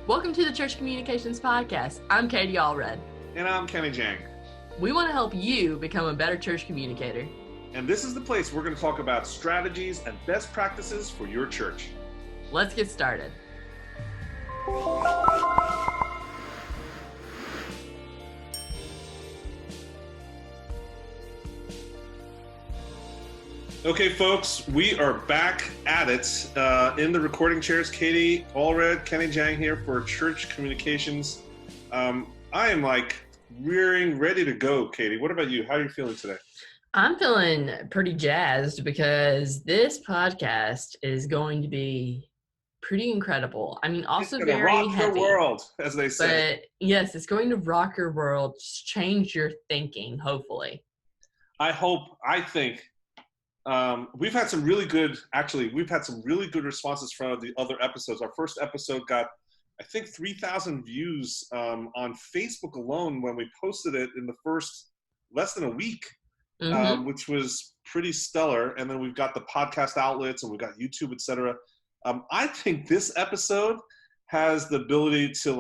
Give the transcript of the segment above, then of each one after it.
Welcome to the Church Communications Podcast. I'm Katie Allred. And I'm Kenny Jang. We want to help you become a better church communicator. And this is the place we're going to talk about strategies and best practices for your church. Let's get started. Okay, folks, we are back at it in the recording chairs. Katie Allred, Kenny Jang here for Church Communications. I am ready to go, Katie. What about you? How are you feeling today? I'm feeling pretty jazzed because this podcast is going to be pretty incredible. I mean, also it's very rock heavy. The world, as they say. But yes, it's going to rock your world, change your thinking, hopefully. I think. We've had some really good responses from the other episodes. Our first episode got, I think, 3,000 views on Facebook alone when we posted it in the first less than a week, which was pretty stellar. And then we've got the podcast outlets and we've got YouTube, etc. I think this episode has the ability to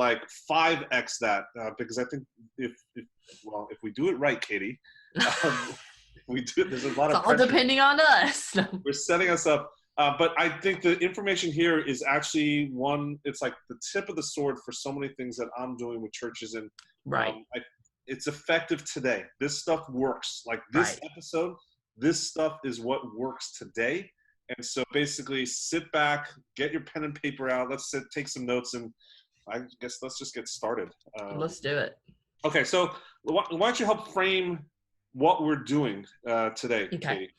5x that because I think if we do it right, Katie, we do. There's a lot it's of all pressure. Depending on us. We're setting us up. But I think the information here is actually it's like the tip of the sword for so many things that I'm doing with churches. And right. It's effective today. This stuff works. This episode, this stuff is what works today. And so basically sit back, get your pen and paper out. Let's take some notes, and I guess let's just get started. Let's do it. Okay, so why don't you help frame what we're doing today, okay. Katie?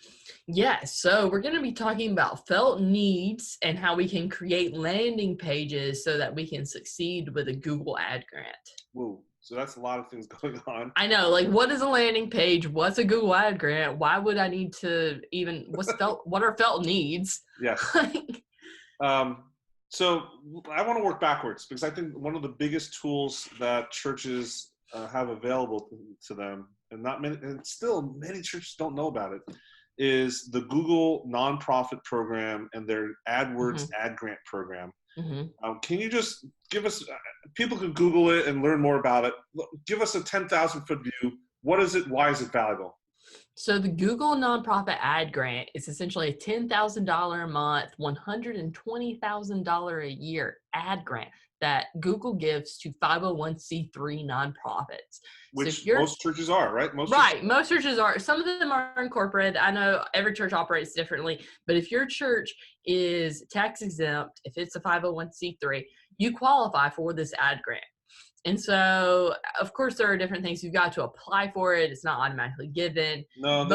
Yeah, so we're going to be talking about felt needs and how we can create landing pages so that we can succeed with a Google Ad Grant. Whoa, so that's a lot of things going on. I know, what is a landing page? What's a Google Ad Grant? Why would I need to even, what are felt needs? Yes. So I want to work backwards because I think one of the biggest tools that churches have available to them, and still many churches don't know about it, is the Google nonprofit program and their AdWords Ad Grant program. Can you just give us, people can Google it and learn more about it. Give us a 10,000 foot view. What is it? Why is it valuable? So the Google Nonprofit Ad Grant is essentially a $10,000 a month, $120,000 a year ad grant that Google gives to 501c3 nonprofits. Which most churches are, right? Most churches are. Some of them are incorporated. I know every church operates differently, but if your church is tax exempt, if it's a 501c3, you qualify for this ad grant. And so, of course, there are different things. You've got to apply for it. It's not automatically given. No,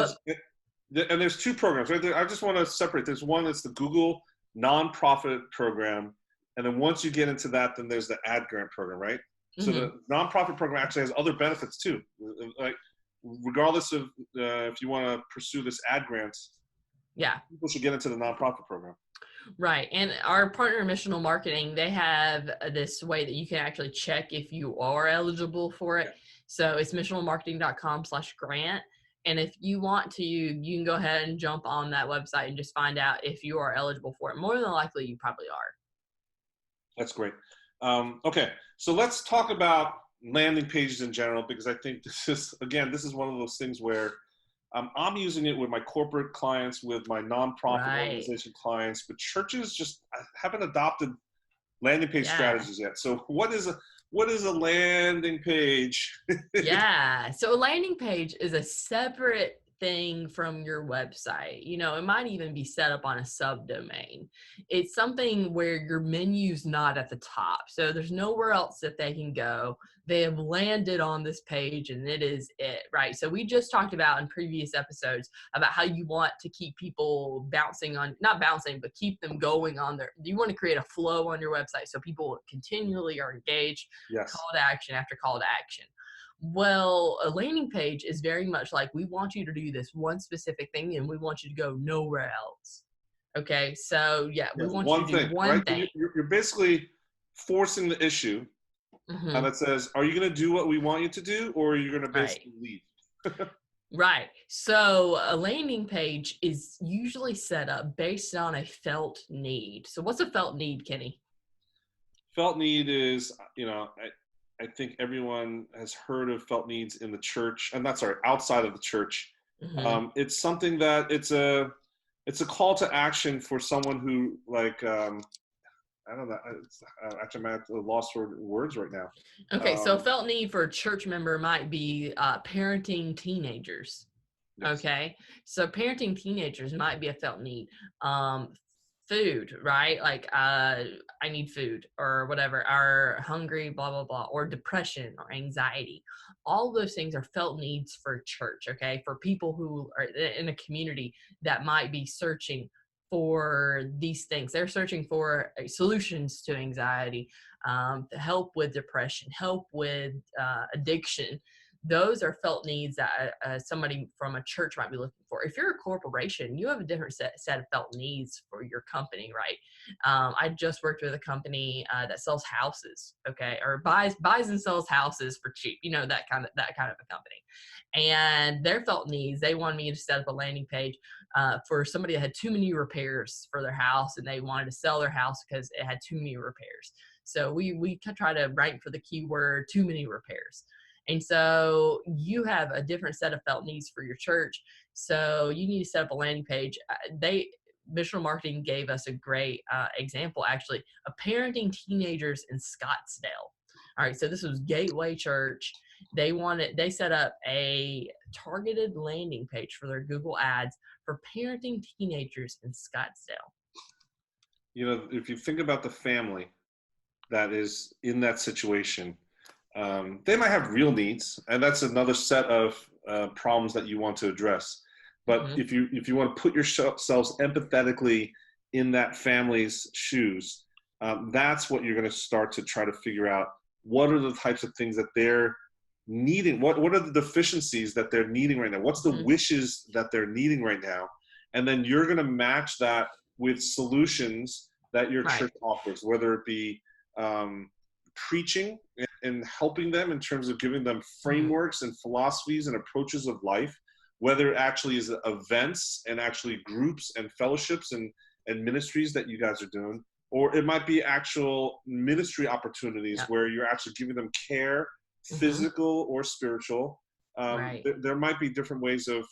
there's two programs, right? I just want to separate. There's one that's the Google nonprofit program. And then once you get into that, then there's the ad grant program, right? So the nonprofit program actually has other benefits too. Regardless of if you want to pursue this ad grants, people should get into the nonprofit program. Right. And our partner, Missional Marketing, they have this way that you can actually check if you are eligible for it. So it's missionalmarketing.com/grant. And if you want to, you can go ahead and jump on that website and just find out if you are eligible for it. More than likely, you probably are. That's great. Okay. So let's talk about landing pages in general, because I think this is one of those things where I'm using it with my corporate clients, with my nonprofit organization clients, but churches just haven't adopted landing page strategies yet. So what is a landing page? So a landing page is a separate thing from your website. It might even be set up on a subdomain. It's something where your menu's not at the top. So there's nowhere else that they can go. They have landed on this page and it is it, right? So we just talked about in previous episodes about how you want to keep people not bouncing, but keep them going on there. You want to create a flow on your website so people continually are engaged, call to action after call to action. Well, a landing page is very much like, we want you to do this one specific thing and we want you to go nowhere else. Okay, so we want you to do one thing. You're basically forcing the issue, and it says, are you going to do what we want you to do, or are you going to basically leave? Right. So a landing page is usually set up based on a felt need. So what's a felt need, Kenny? Felt need is, I think everyone has heard of felt needs in the church, and that's sorry, outside of the church. Hmm. It's something that it's a call to action for someone who like I don't know. Actually, I'm at a loss for words right now. Okay, so Um, felt need for a church member might be parenting teenagers. yes. Okay, so parenting teenagers might be a felt need. Um, Food, right? Like, I need food or whatever, are hungry, blah, blah, blah, or depression or anxiety. All of those things are felt needs for church, okay? For people who are in a community that might be searching for these things. They're searching for solutions to anxiety, help with depression, help with addiction. Those are felt needs that somebody from a church might be looking for. If you're a corporation, you have a different set of felt needs for your company, right? I just worked with a company that sells houses, okay, or buys and sells houses for cheap. You know, that kind of a company. And their felt needs, they wanted me to set up a landing page for somebody that had too many repairs for their house, and they wanted to sell their house because it had too many repairs. So we try to rank for the keyword too many repairs. And so you have a different set of felt needs for your church. So you need to set up a landing page. They Missional Marketing gave us a great example, actually, of parenting teenagers in Scottsdale. All right, so this was Gateway Church. They set up a targeted landing page for their Google Ads for parenting teenagers in Scottsdale. If you think about the family that is in that situation, they might have real needs, and that's another set of problems that you want to address. But Hmm. if you want to put yourselves empathetically in that family's shoes, that's what you're going to start to try to figure out. What are the types of things that they're needing? What are the deficiencies that they're needing right now? What's the Hmm. wishes that they're needing right now? And then you're going to match that with solutions that your Right. church offers, whether it be preaching and helping them in terms of giving them Hmm. frameworks and philosophies and approaches of life, whether it actually is events and actually groups and fellowships and ministries that you guys are doing, or it might be actual ministry opportunities Yeah. where you're actually giving them care, Hmm. physical or spiritual. Right. There might be different ways of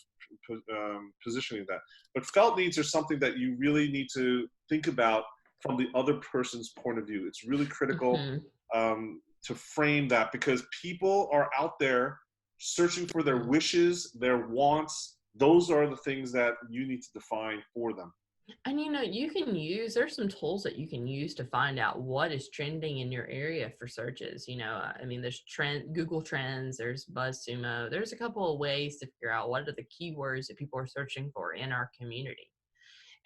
positioning that. But felt needs are something that you really need to think about from the other person's point of view. It's really critical Hmm. to frame that, because people are out there searching for their wishes, their wants. Those are the things that you need to define for them. And there's some tools that you can use to find out what is trending in your area for searches. I mean, there's Google Trends, there's BuzzSumo. There's a couple of ways to figure out what are the keywords that people are searching for in our community.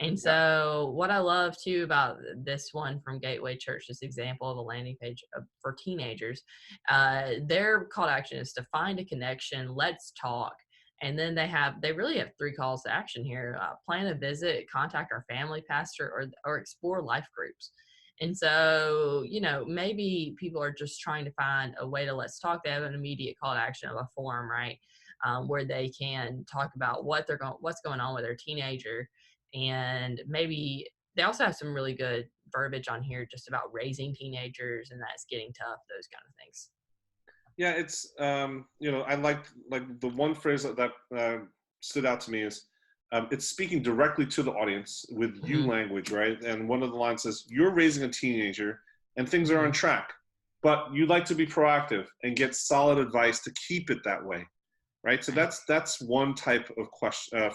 And Yeah. so, what I love too about this one from Gateway Church, this example of a landing page for teenagers, their call to action is to find a connection, let's talk. And then they really have three calls to action here: plan a visit, contact our family pastor, or explore life groups. And so, maybe people are just trying to find a way to let's talk. They have an immediate call to action of a forum, right? Where they can talk about what's going on with their teenager, and maybe they also have some really good verbiage on here just about raising teenagers and that's getting tough, those kind of things. Yeah, it's I like the one phrase that stood out to me is it's speaking directly to the audience with you Hmm. language, right? And one of the lines says, "You're raising a teenager, and things are on Hmm. track, but you'd like to be proactive and get solid advice to keep it that way." Right. So Right. that's one type of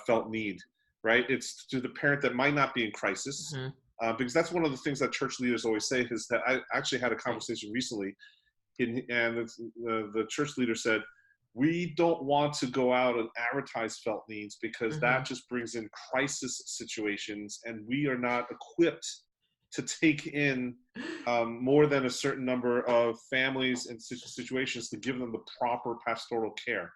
felt need, right? It's to the parent that might not be in crisis, Hmm. because that's one of the things that church leaders always say. Is that I actually had a Right. conversation recently, and the church leader said, "We don't want to go out and advertise felt needs because Hmm. that just brings in crisis situations, and we are not equipped to take in more than a certain number of families and situations to give them the proper pastoral care."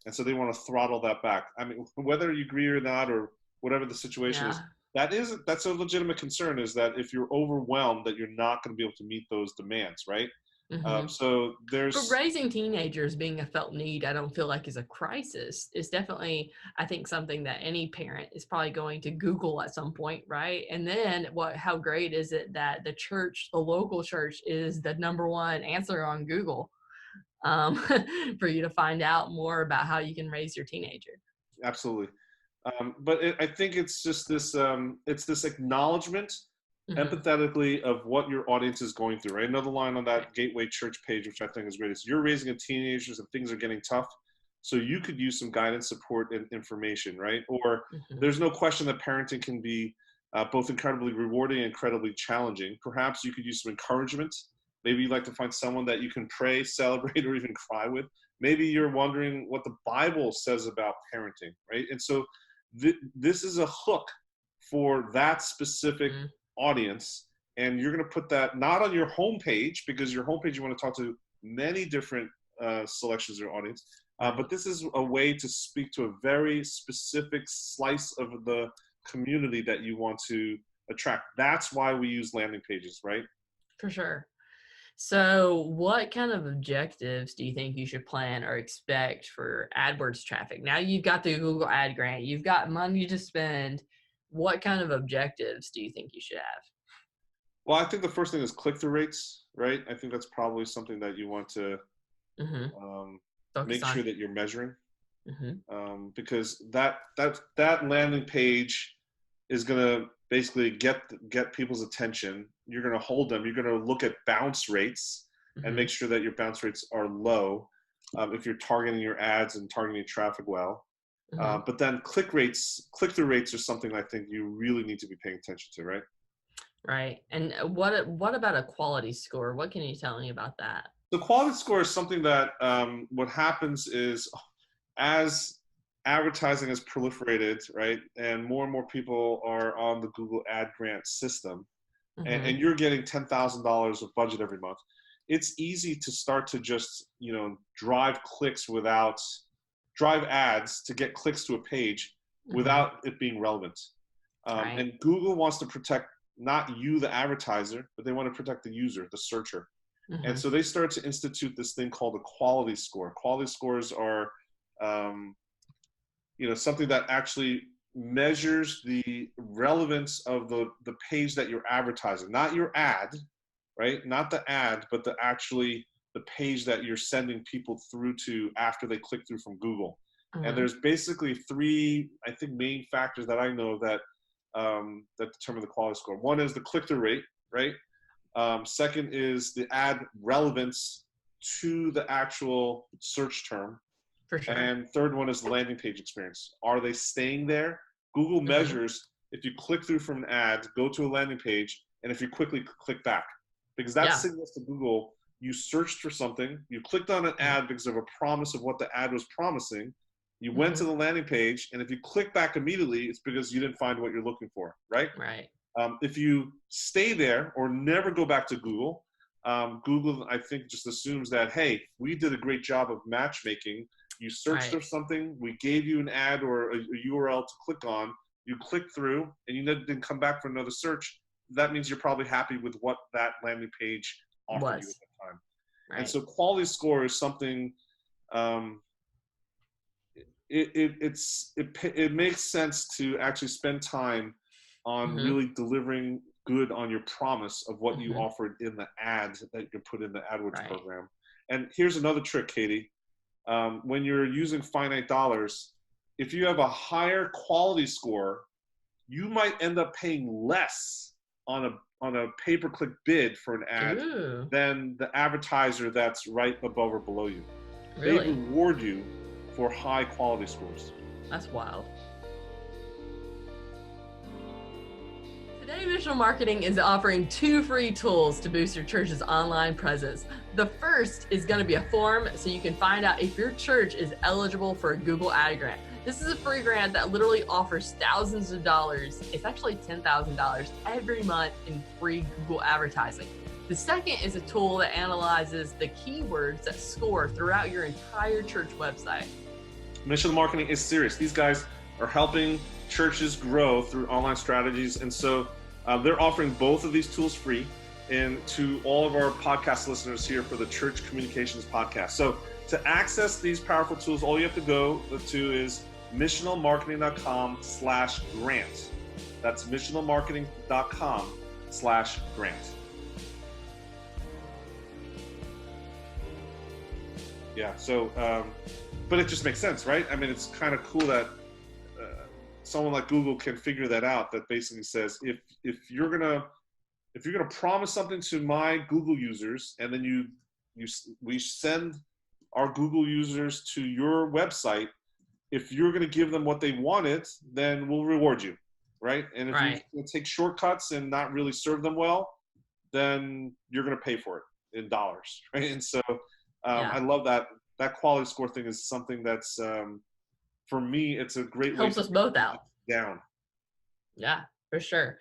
And so they want to throttle that back. I mean, whether you agree or not, or whatever the situation is, Yeah. that's a legitimate concern. Is that if you're overwhelmed, that you're not going to be able to meet those demands, right? Hmm. So But there's raising teenagers being a felt need, I don't feel like is a crisis. It's definitely, I think, something that any parent is probably going to Google at some point, right? And then how great is it that the church, the local church, is the number one answer on Google, um, for you to find out more about how you can raise your teenager. absolutely. But I think it's just this it's this acknowledgement Hmm. empathetically of what your audience is going through, right? Another line on Right. that Gateway Church page, which I think is great, is you're raising a teenagers and things are getting tough. So you could use some guidance, support, and information, right? Or Hmm. there's no question that parenting can be both incredibly rewarding and incredibly challenging. Perhaps you could use some encouragement. Maybe you'd like to find someone that you can pray, celebrate, or even cry with. Maybe you're wondering what the Bible says about parenting, right? And so this is a hook for that specific Hmm. audience, and you're going to put that not on your homepage, because your homepage you want to talk to many different selections of your audience, Right. but this is a way to speak to a very specific slice of the community that you want to attract. That's why we use landing pages, right? For sure. So, what kind of objectives do you think you should plan or expect for AdWords traffic? Now you've got the Google Ad Grant, you've got money to spend. What kind of objectives do you think you should have? Well, I think the first thing is click-through rates, right? I think that's probably something that you want to Hmm. um, Focus make sure on. that you're measuring, Hmm. because that landing page is going to basically get people's attention. You're going to hold them. You're going to look at bounce rates and Hmm. make sure that your bounce rates are low, if you're targeting your ads and targeting traffic well. Hmm. But then click-through rates are something I think you really need to be paying attention to, right? Right. And what about a quality score? What can you tell me about that? The quality score is something that what happens is, as advertising has proliferated, right, and more people are on the Google Ad Grant system, and Hmm. you're getting $10,000 of budget every month, it's easy to start to just drive clicks without drive ads to get clicks to a page Hmm. without it being relevant. Right. And Google wants to protect not you, the advertiser, but they want to protect the user, the searcher. And Hmm. so they start to institute this thing called a quality score. Quality scores are, um, something that actually measures the relevance of the page that you're advertising, not your ad, right? Not the ad, but the page that you're sending people through to after they click through from Google. And Hmm. there's basically three, I think, main factors that I know that determine the quality score. One is the click-through rate, right? Second is the ad relevance to the actual search term. For sure. And third one is the landing page experience. Are they staying there? Google Hmm. measures if you click through from an ad, go to a landing page, and if you quickly click back. Because that Yeah. signals to Google you searched for something, you clicked on an Hmm. ad because of a promise of what the ad was promising, you went to Hmm. the landing page, and if you click back immediately, it's because you didn't find what you're looking for, right? Right. If you stay there or never go back to Google, Google, I think, just assumes that, hey, we did a great job of matchmaking. You searched Right. for something, we gave you an ad or a URL to click on, you clicked through, and you didn't come back for another search. That means you're probably happy with what that landing page offered you at Was. that time. And Right. so quality score is something, um, it makes sense to actually spend time on Hmm. really delivering good on your promise of what you Hmm. offered in the ad that you put in the AdWords Right. program. And here's another trick, Katie. When you're using finite dollars, if you have a higher quality score, you might end up paying less on a pay-per-click bid for an ad Ooh. than the advertiser that's right above or below you. They Really? reward you for high quality scores. That's wild. Today, Visual Marketing is offering 2 free tools to boost your church's online presence. The first is going to be a form so you can find out if your church is eligible for a Google Ad Grant. This is a free grant that literally offers thousands of dollars. It's actually $10,000 every month in free Google advertising. The second is a tool that analyzes the keywords that score throughout your entire church website. Mission Marketing is serious. These guys are helping churches grow through online strategies, and so they're offering both of these tools free. and to all of our podcast listeners here for the Church Communications Podcast. So to access these powerful tools, all you have to go to is missionalmarketing.com/grant. That's missionalmarketing.com/grant. Yeah, so, but it just makes sense, right? I mean, it's kind of cool that someone like Google can figure that out, that basically says, if you're gonna promise something to my Google users, and then we send our Google users to your website, if you're going to give them what they wanted, then we'll reward you, right? And if you take shortcuts and not really serve them well, then you're going to pay for it in dollars, right? And so I love that quality score thing is something that's, for me, it's a great way helps us both out. Down. Yeah, for sure.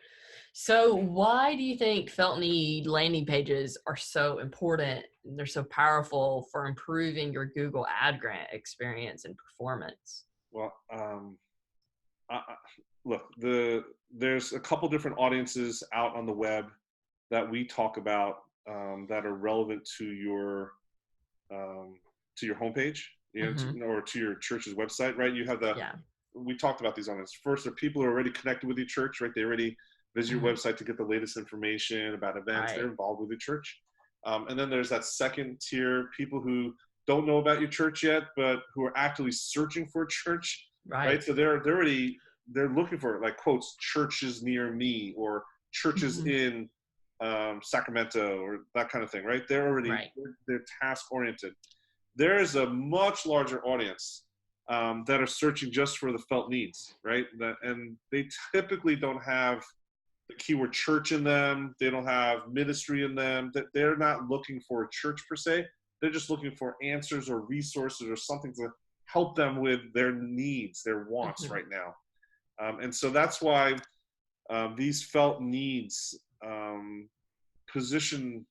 So why do you think felt need landing pages are so important? They're so powerful for improving your Google Ad Grant experience and performance? Well, look, there's a couple different audiences out on the web that we talk about that are relevant to your homepage, or to your church's website, right? You have we talked about these audiences. First, are people who are already connected with your church, right? They already visit your website to get the latest information about events. They're involved with your church. And then there's that second tier, people who don't know about your church yet, but who are actively searching for a church, right? So they're looking for, like, quotes, churches near me, or churches in Sacramento, or that kind of thing, right? They're already, they're task oriented. There is a much larger audience that are searching just for the felt needs, right? And they typically don't have the keyword church in them. They don't have ministry in them. That they're not looking for a church per se. They're just looking for answers or resources or something to help them with their needs, their wants right now. And so that's why these felt needs position.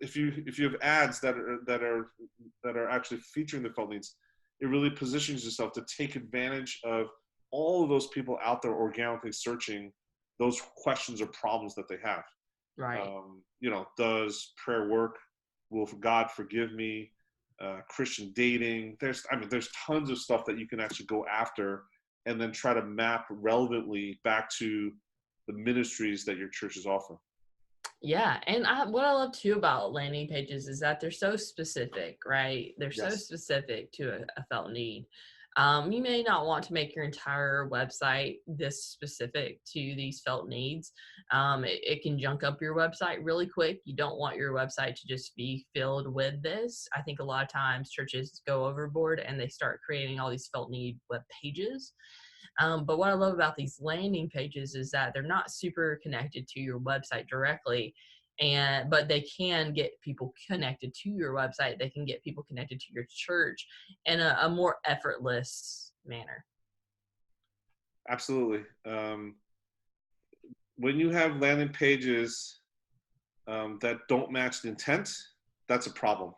If you have ads that are actually featuring the felt needs, it really positions yourself to take advantage of all of those people out there organically searching those questions or problems that they have. Right. Does prayer work? Will God forgive me? Christian dating. There's tons of stuff that you can actually go after and then try to map relevantly back to the ministries that your churches offer. Yeah. And what I love too about landing pages is that they're so specific, right? They're so specific to a felt need. You may not want to make your entire website this specific to these felt needs. It can junk up your website really quick. You don't want your website to just be filled with this. I think a lot of times churches go overboard and they start creating all these felt need web pages. But what I love about these landing pages is that they're not super connected to your website directly, but they can get people connected to your website. They can get people connected to your church in a more effortless manner. Absolutely. When you have landing pages that don't match the intent, that's a problem.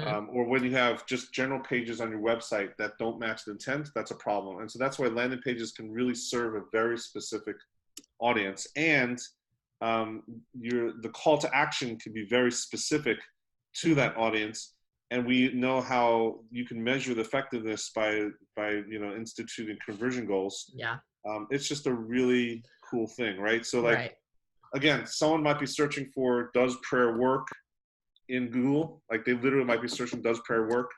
Or when you have just general pages on your website that don't match the intent, that's a problem. And so that's why landing pages can really serve a very specific audience. And the call to action can be very specific to that audience. And we know how you can measure the effectiveness by instituting conversion goals. Yeah. It's just a really cool thing, right? So again, someone might be searching for, does prayer work in Google? Like, they literally might be searching, does prayer work?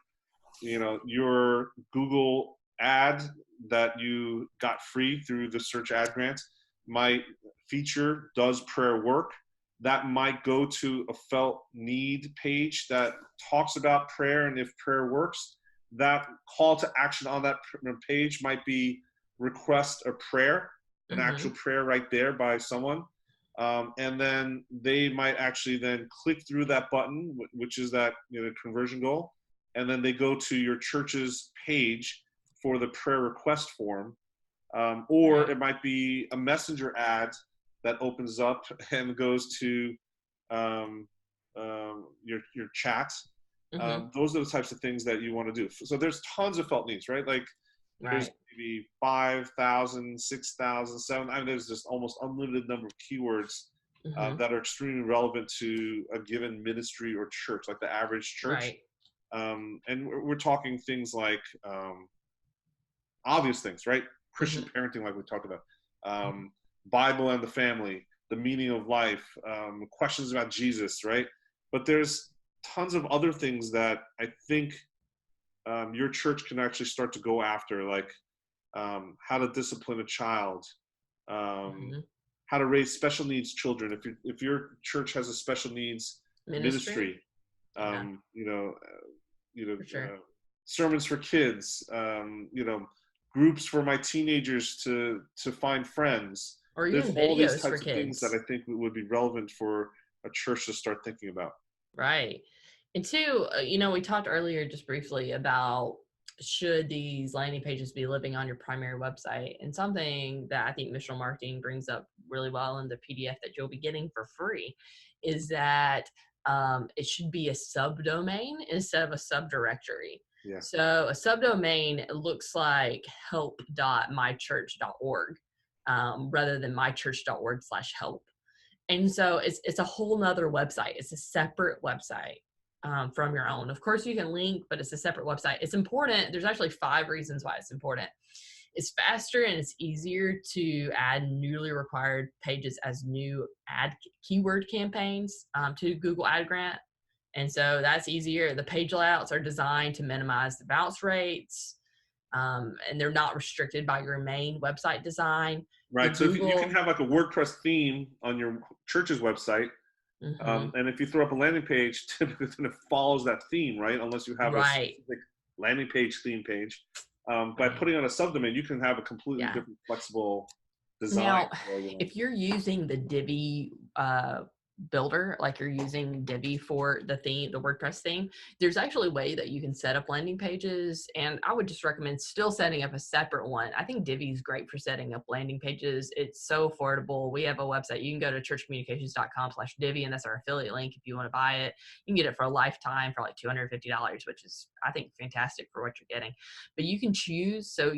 Your Google ad that you got free through the search ad grant might feature, does prayer work? That might go to a felt need page that talks about prayer, and if prayer works, that call to action on that page might be request a prayer, an actual prayer right there by someone. And then they might actually then click through that button, which is that conversion goal, and then they go to your church's page for the prayer request form. Or it might be a messenger ad that opens up and goes to your chat. Those are the types of things that you want to do. So there's tons of felt needs, right? Like there's maybe 5,000, 6,000, 7,000. There's just almost unlimited number of keywords Hmm. that are extremely relevant to a given ministry or church, like the average church. Right. And we're talking things like obvious things, right? Christian Hmm. parenting, like we talked about, Bible and the family, the meaning of life, questions about Jesus, right? But there's tons of other things that I think your church can actually start to go after, like how to discipline a child, um, Hmm. how to raise special needs children. If your church has a special needs Ministry. ministry, Yeah, um, you know, you know, for sure. sermons for kids, groups for my teenagers to find friends. Or There's even all these videos for types of things that kids. I think would be relevant for a church to start thinking about. Right. And two, we talked earlier just briefly about should these landing pages be living on your primary website? And something that I think missional marketing brings up really well in the PDF that you'll be getting for free is that it should be a subdomain instead of a subdirectory. Yeah. So a subdomain looks like help.mychurch.org rather than mychurch.org/help. And so it's a whole nother website. It's a separate website from your own. Of course, you can link, but it's a separate website. It's important. There's actually 5 reasons why it's important. It's faster and it's easier to add newly required pages as new ad keyword campaigns to Google Ad Grant. And so that's easier. The page layouts are designed to minimize the bounce rates, and they're not restricted by your main website design. The Right. So if you can Google. have like a WordPress theme on your church's website, Mhm. and if you throw up a landing page, typically then it follows that theme, right? Unless you have a Right. specific landing page theme page. By Right. putting on a subdomain, you can have a completely Yeah. different, flexible design. Now, if you're using the Divi builder, like you're using Divi for the theme, the WordPress theme, there's actually a way that you can set up landing pages. And I would just recommend still setting up a separate one. I think Divi is great for setting up landing pages. It's so affordable. We have a website. You can go to churchcommunications.com/Divi, and that's our affiliate link if you want to buy it. You can get it for a lifetime for like $250, which is, I think, fantastic for what you're getting. But you can choose. So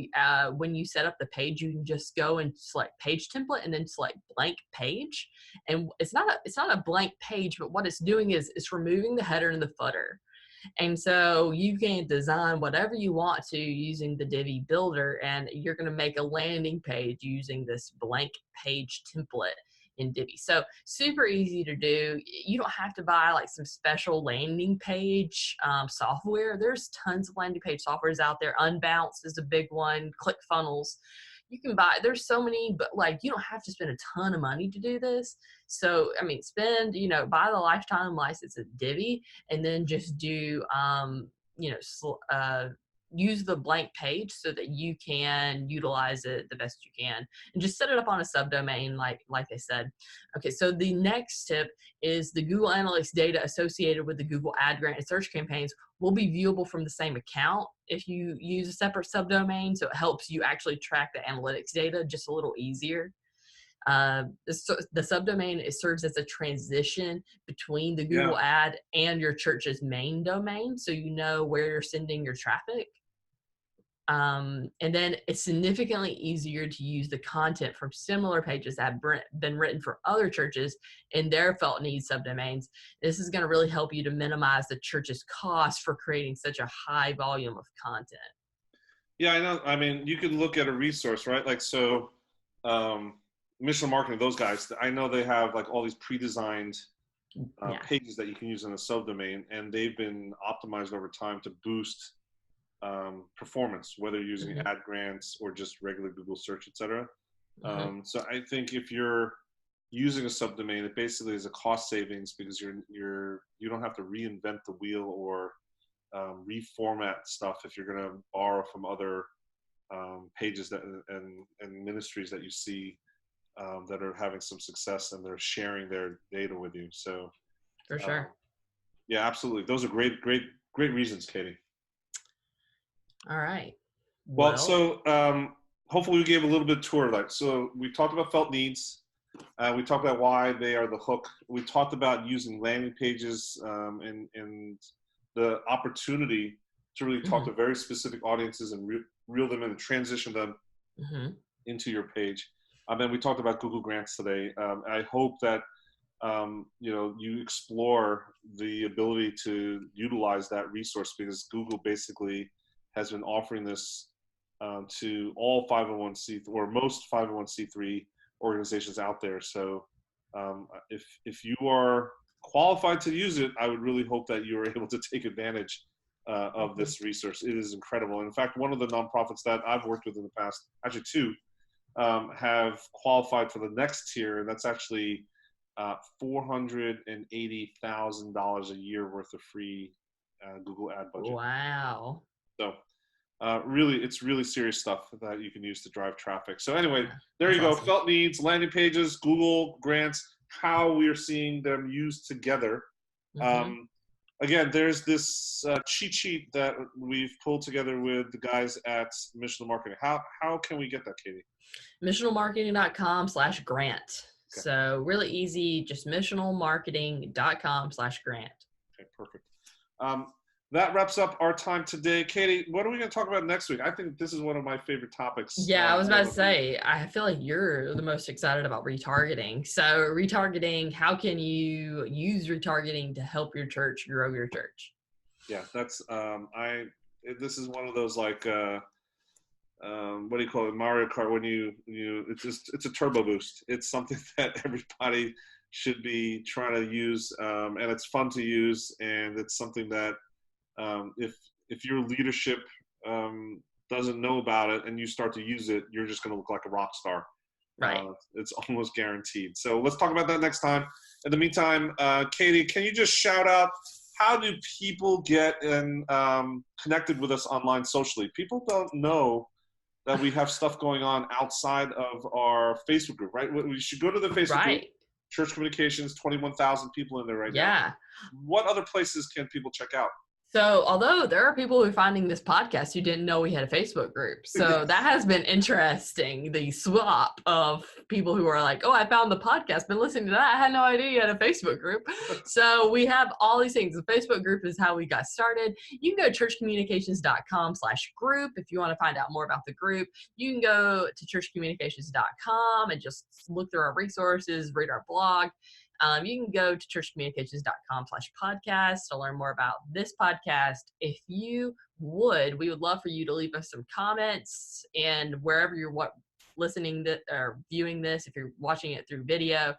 when you set up the page, you can just go and select page template and then select blank page. And it's not a blank page, but what it's doing is it's removing the header and the footer. And so you can design whatever you want to using the Divi builder, and you're going to make a landing page using this blank page template in Divi. So super easy to do. You don't have to buy like some special landing page software. There's tons of landing page softwares out there. Unbounce is a big one. ClickFunnels. You can buy, there's so many, but like you don't have to spend a ton of money to do this. So, I mean, buy the lifetime license at Divi and then just do, use the blank page so that you can utilize it the best you can, and just set it up on a subdomain like I said. Okay, so the next tip is the Google Analytics data associated with the Google Ad Grant and search campaigns will be viewable from the same account if you use a separate subdomain, so it helps you actually track the analytics data just a little easier. The subdomain, it serves as a transition between the Yeah. Google ad and your church's main domain, so you know where you're sending your traffic. And then it's significantly easier to use the content from similar pages that have been written for other churches in their felt need subdomains. This is going to really help you to minimize the church's cost for creating such a high volume of content. Yeah, I know. I mean, you can look at a resource, right? Like, so, Missional Marketing, those guys, I know they have like all these pre-designed Yeah. pages that you can use in a subdomain, and they've been optimized over time to boost performance, whether you're using Mm-hmm. ad grants or just regular Google search, etc. Mm-hmm. So I think if you're using a subdomain, it basically is a cost savings because you don't have to reinvent the wheel or reformat stuff if you're going to borrow from other pages that and ministries that you see that are having some success and they're sharing their data with you. So For um, sure. yeah, absolutely. Those are great reasons, Katie. All right. Well, Well, so hopefully we gave a little bit of tour of that. So we talked about felt needs. We talked about why they are the hook. We talked about using landing pages and the opportunity to really talk mm-hmm. to very specific audiences and reel them in and transition them Mm-hmm. into your page. And then we talked about Google Grants today. I hope that you explore the ability to utilize that resource, because Google basically has been offering this to all 501c or most 501c3 organizations out there. So if you are qualified to use it, I would really hope that you are able to take advantage of this resource. It is incredible. In fact, one of the nonprofits that I've worked with in the past, actually two, have qualified for the next tier, and that's actually $480,000 a year worth of free Google ad budget. Wow. So it's really serious stuff that you can use to drive traffic. So anyway, there you go. Awesome. Felt needs, landing pages, Google grants, how we are seeing them used together. Again, there's this cheat sheet that we've pulled together with the guys at Missional Marketing. How can we get that, Katie? missionalmarketing.com/grant. Okay. So really easy, just missionalmarketing.com/grant. Okay, perfect. That wraps up our time today. Katie, what are we going to talk about next week? I think this is one of my favorite topics. Yeah, I was about to say, I feel like you're the most excited about retargeting. So retargeting, how can you use retargeting to help your church grow your church? Yeah, that's, this is one of those like, what do you call it? Mario Kart, when it's a turbo boost. It's something that everybody should be trying to use, and it's fun to use, and it's something that if your leadership doesn't know about it and you start to use it, you're just going to look like a rock star. Right. It's almost guaranteed. So let's talk about that next time. In the meantime, Katie, can you just shout out, how do people get connected with us online socially? People don't know that we have stuff going on outside of our Facebook group, right? We should go to the Facebook group. Church Communications, 21,000 people in there right now. Yeah. What other places can people check out? So although there are people who are finding this podcast who didn't know we had a Facebook group. So that has been interesting, the swap of people who are like, oh, I found the podcast, been listening to that. I had no idea you had a Facebook group. So we have all these things. The Facebook group is how we got started. You can go to churchcommunications.com/group if you want to find out more about the group. You can go to churchcommunications.com and just look through our resources, read our blog. You can go to churchcommunications.com/podcast to learn more about this podcast. If you would, we would love for you to leave us some comments, and wherever you're listening to or viewing this, if you're watching it through video,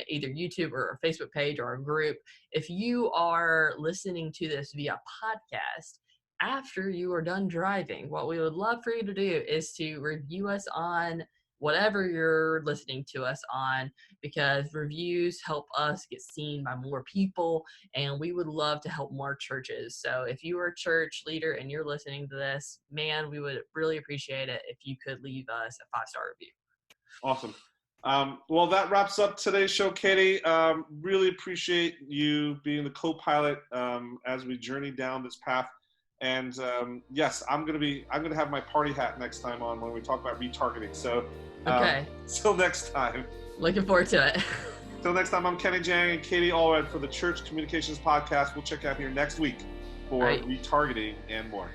either YouTube or a Facebook page or a group, if you are listening to this via podcast, after you are done driving, what we would love for you to do is to review us on whatever you're listening to us on, because reviews help us get seen by more people, and we would love to help more churches. So if you are a church leader and you're listening to this, man, we would really appreciate it if you could leave us a 5-star review. Awesome. Well, that wraps up today's show, Katie. Really appreciate you being the co-pilot as we journey down this path. And yes, I'm gonna have my party hat next time on when we talk about retargeting. So okay. Till next time. Looking forward to it. Till next time, I'm Kenny Jang and Katie Allred for the Church Communications Podcast. We'll check out here next week for retargeting and more.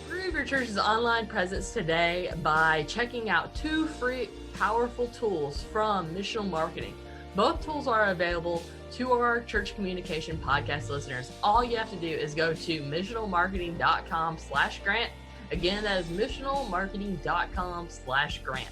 Improve your church's online presence today by checking out 2 free, powerful tools from Missional Marketing. Both tools are available to our Church Communication Podcast listeners. All you have to do is go to missionalmarketing.com/grant. Again, that is missionalmarketing.com/grant.